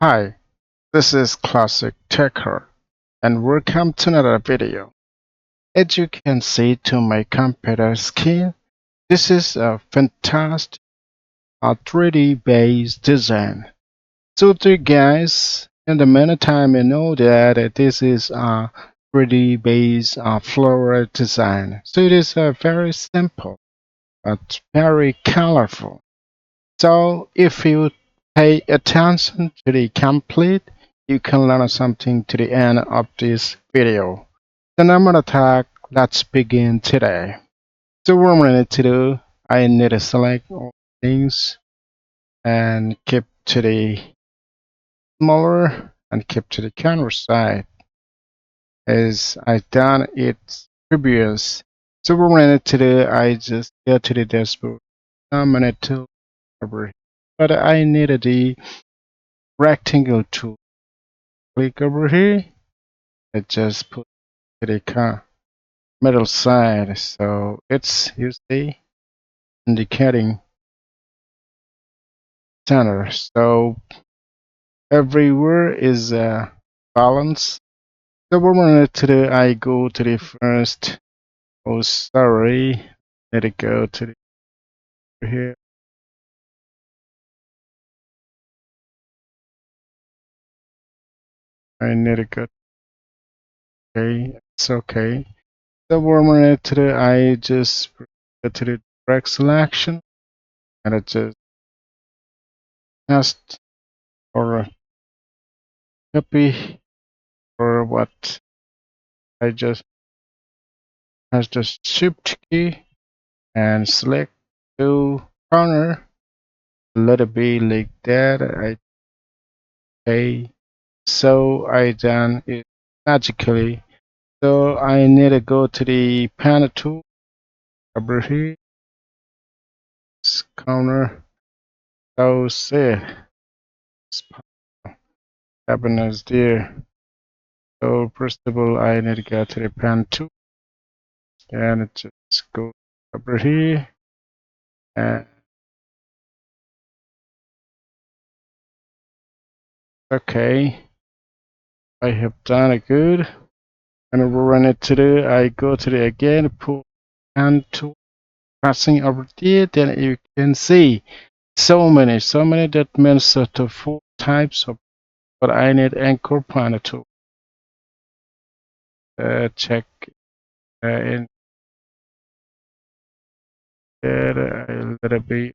Hi, this is Classic Techart and welcome to another video. As you can see to my computer screen, this is a fantastic 3D based design. So to guys, in the meantime you know that this is a 3D based floral design. So it is very simple but very colorful. So if you pay attention to the complete, you can learn something to the end of this video. Then I'm gonna talk, let's begin today. So what I'm gonna do, I need to select all things and keep to the smaller and keep to the counter side as I done it previous. So what I'm gonna do, I just go to the dashboard. I'm gonna tool over here. But I needed the rectangle tool. Click over here and just put the middle side. So it's, you see, indicating center. So everywhere is balance. So what I'm going to do, I go to the first. Oh, sorry. Let it go to the here. I need to go. Okay, it's okay. So what I'm going to do, I just go to the direct selection and I just or copy or what I just press the shift key and select to corner. Let it be like that. Okay. So I done it magically. So I need to go to the panel tool over here. Corner. So see happiness there. So first of all I need to go to the pen tool and just go over here and okay. I have done it good. And run it to the I go to the again pull and to pressing over there, then you can see so many that means sort of four types of, but I need anchor point to check in there a little bit.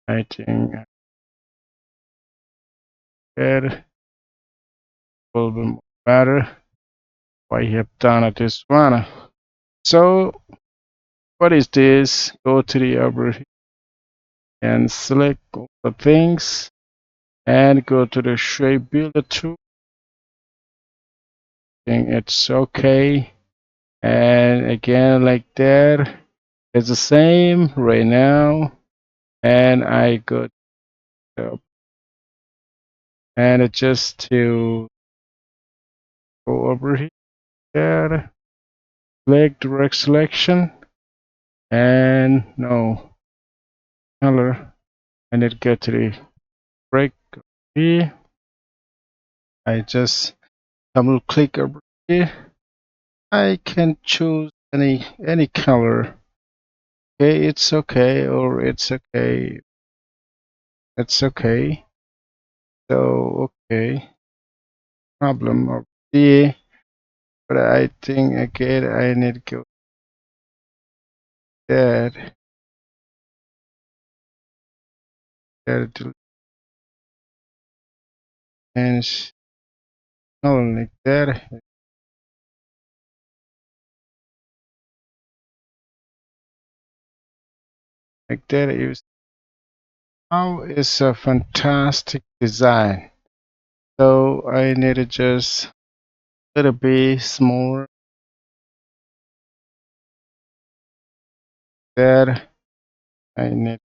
I think that will be more better. I have done it this one. So what is this? Go to the over here and select all the things and go to the shape builder tool. Think it's okay. And again, like that, it's the same right now. And I go to, and it just to go over here, select direct selection, and no color. And it go to the break here. I just double click over here. I can choose any color. Okay, it's okay, or it's okay. It's okay. So okay, problem of the, but I think again I need to go that to change color like that is how is a fantastic design. So I need to just a little bit smaller that I need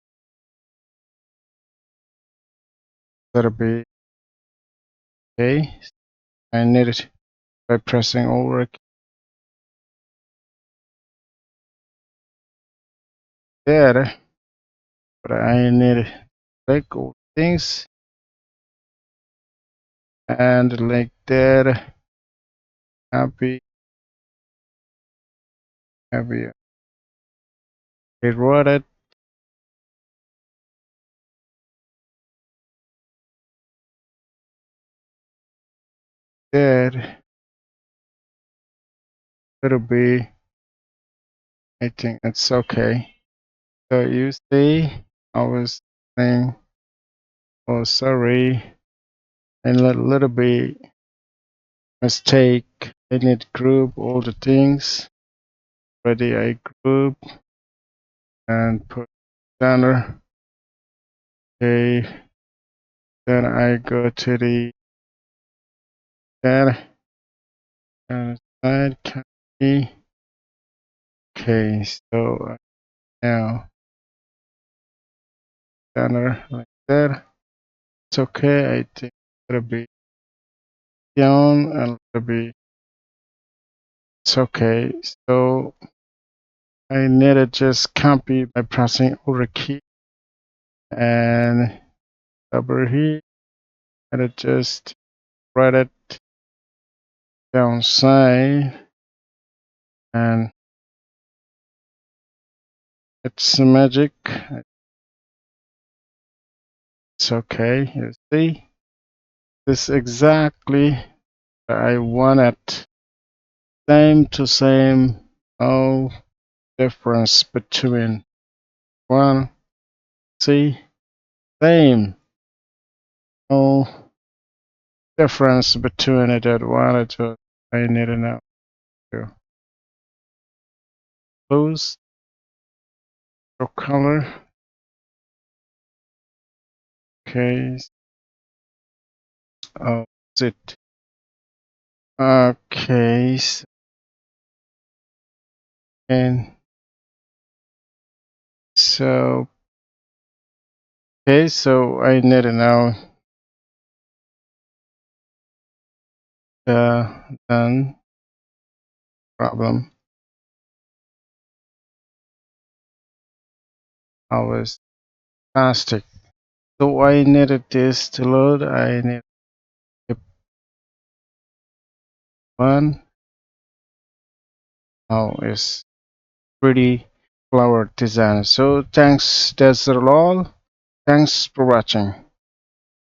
a little bit okay. I need it by pressing over there, but I need to click all things and like that. Copy. Copy. I wrote it. There. It'll be. I think it's okay. So you see, I was saying, oh sorry, and a little bit mistake. I need group all the things. Ready, I group and put banner. Okay, then I go to the data and side copy. Okay, so now banner like that. It's okay. I think it'll be down and it'll be. It's okay. So I need to just copy by pressing Alt key and over here. And just write it downside and it's magic. It's okay. You see, this exactly what I wanted. Same to same. No difference between one. See, same. No difference between it and one. It just I need to know. To close your color. Okay. Oh, that's it. Okay. And so okay, so I need to know the done problem. I was plastic. So I needed this to load. I need one. Now it's pretty flower design. So thanks. That's all. Thanks for watching.